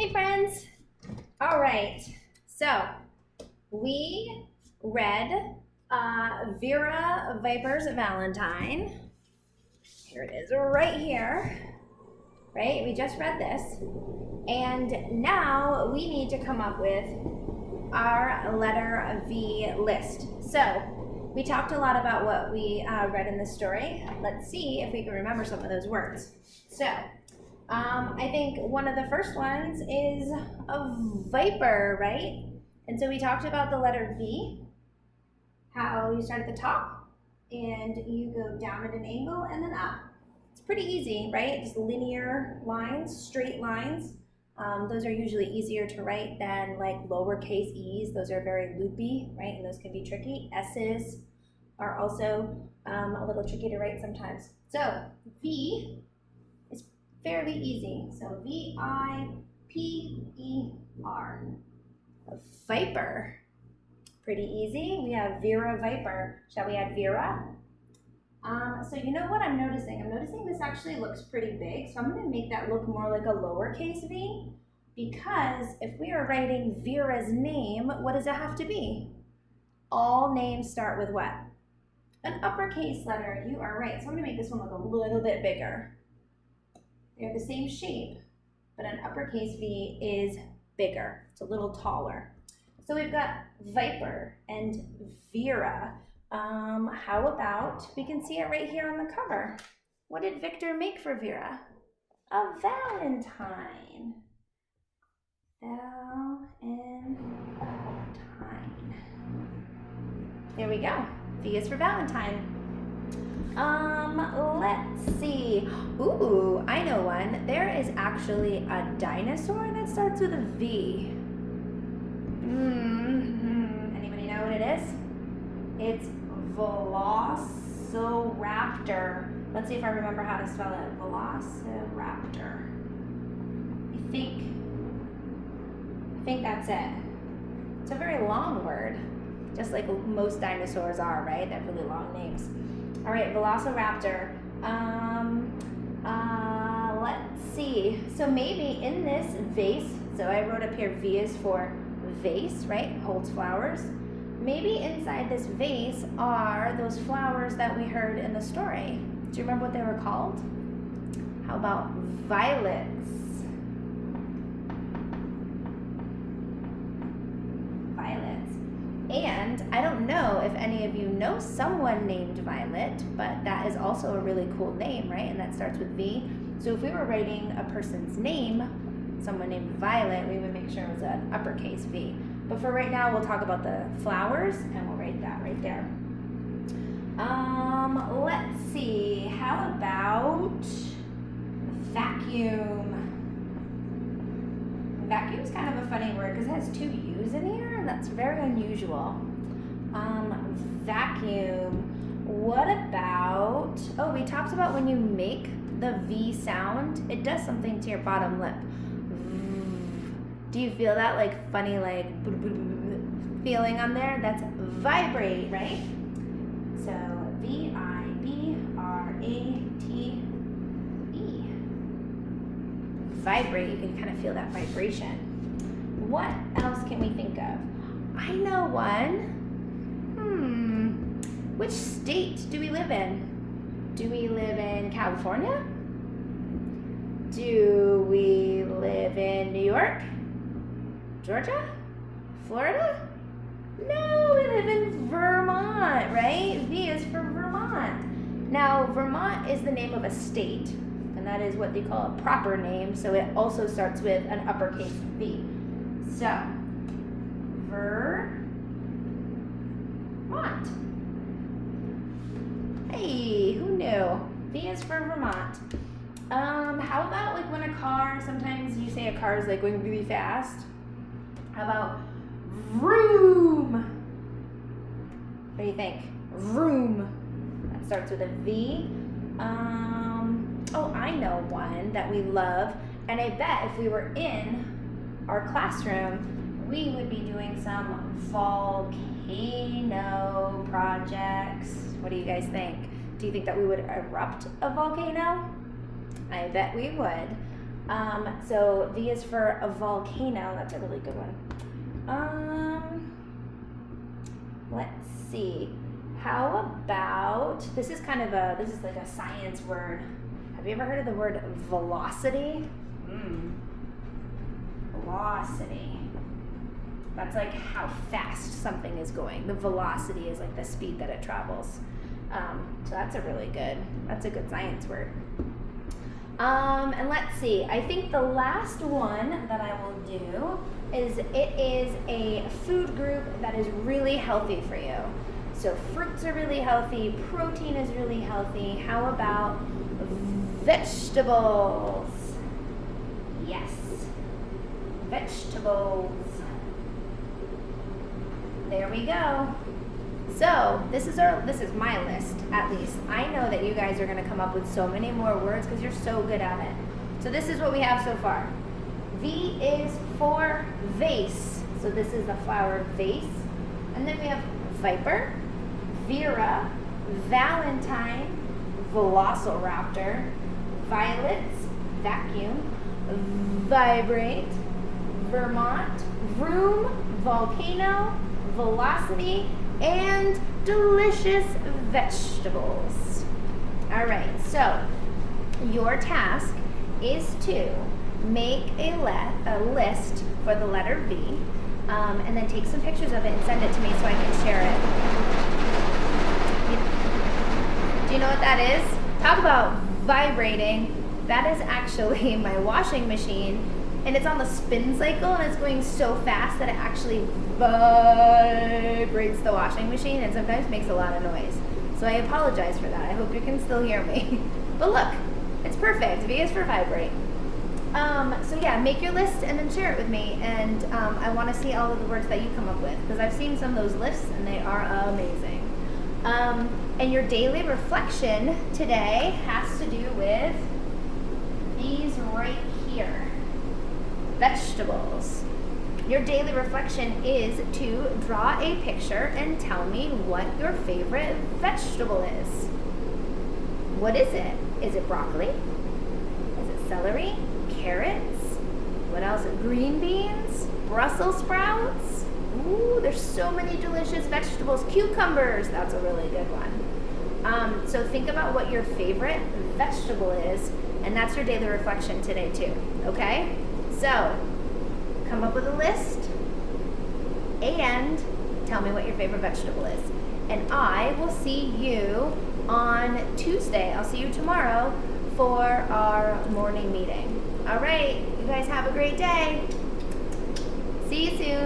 Hey friends! All right, so we read Vera Viper's Valentine. Here it is, right here, right? We just read this. And now we need to come up with our letter V list. So we talked a lot about what we read in the story. Let's see if we can remember some of those words. So I think one of the first ones is a viper, right? And so we talked about the letter V, how you start at the top and you go down at an angle and then up. It's pretty easy, right? Just linear lines, straight lines. Those are usually easier to write than like lowercase e's. Those are very loopy, right? And those can be tricky. S's are also a little tricky to write sometimes. So V is fairly easy. So V-I-P-E-R. A viper. Pretty easy. We have Vera Viper. Shall we add Vera? So you know what I'm noticing? I'm noticing this actually looks pretty big. So I'm going to make that look more like a lowercase v. Because if we are writing Vera's name, what does it have to be? All names start with what? An uppercase letter. You are right. So I'm going to make this one look a little bit bigger. They're the same shape, but an uppercase V is bigger. It's a little taller. So we've got Viper and Vera. How about, we can see it right here on the cover. What did Victor make for Vera? A Valentine. Valentine. There we go. V is for Valentine. Let's see. Ooh, I know one. There is actually a dinosaur that starts with a V. Anybody know what it is? It's Velociraptor. Let's see if I remember how to spell it. Velociraptor. I think that's it. It's a very long word, just like most dinosaurs are, right? They have really long names. All right, Velociraptor. Let's see. So maybe in this vase, so I wrote up here V is for vase, right? Holds flowers. Maybe inside this vase are those flowers that we heard in the story. Do you remember what they were called? How about violets? Violets. And I don't know if any of you know someone named Violet, but that is also a really cool name, right? And that starts with V. So if we were writing a person's name, someone named Violet, we would make sure it was an uppercase V. But for right now, we'll talk about the flowers, and we'll write that right there. Let's see. How about vacuum? Vacuum's kind of a funny word because it has two U's in here, and that's very unusual. Vacuum. What about, oh, we talked about when you make the V sound, it does something to your bottom lip. Do you feel that like funny like feeling on there? That's vibrate, right? So V-I-B-R-A-T-E. Vibrate, you can kind of feel that vibration. What else can we think of? I know one. Which state do we live in? Do we live in California? Do we live in New York? Georgia? Florida? No, we live in Vermont, right? V is for Vermont. Now, Vermont is the name of a state, and that is what they call a proper name, so it also starts with an uppercase V. So, Vermont. Hey, who knew? V is for Vermont. How about like when a car, sometimes you say a car is like going really fast. How about vroom? What do you think? Vroom. That starts with a V. Oh, I know one that we love, and I bet if we were in our classroom, we would be doing some volcano projects. What do you guys think? Do you think that we would erupt a volcano? I bet we would. So V is for a volcano. That's a really good one. Let's see. How about, this is like a science word. Have you ever heard of the word velocity? Velocity. That's like how fast something is going. The velocity is like the speed that it travels. So that's a good science word. And let's see, I think the last one that I will do is it is a food group that is really healthy for you. So fruits are really healthy, protein is really healthy. How about vegetables? Yes, vegetables. There we go. So this is my list, at least. I know that you guys are gonna come up with so many more words because you're so good at it. So this is what we have so far. V is for vase. So this is the flower vase. And then we have viper, Vera, Valentine, velociraptor, violets, vacuum, vibrate, Vermont, vroom, volcano, velocity, and delicious vegetables. All right, so your task is to make a list for the letter V, and then take some pictures of it and send it to me so I can share it. Do you know what that is? Talk about vibrating. That is actually my washing machine, and it's on the spin cycle, and it's going so fast that it actually vibrates the washing machine and sometimes makes a lot of noise. So I apologize for that. I hope you can still hear me. But look, it's perfect. V is for vibrate. So yeah, make your list and then share it with me. And I want to see all of the words that you come up with, because I've seen some of those lists and they are amazing. And your daily reflection today has to do with these right here. Vegetables. Your daily reflection is to draw a picture and tell me what your favorite vegetable is. What is it? Is it broccoli? Is it celery? Carrots? What else? Green beans? Brussels sprouts? Ooh, there's so many delicious vegetables. Cucumbers, that's a really good one. So think about what your favorite vegetable is, and that's your daily reflection today too, okay? So, come up with a list and tell me what your favorite vegetable is. And I will see you on Tuesday. I'll see you tomorrow for our morning meeting. All right, you guys have a great day. See you soon.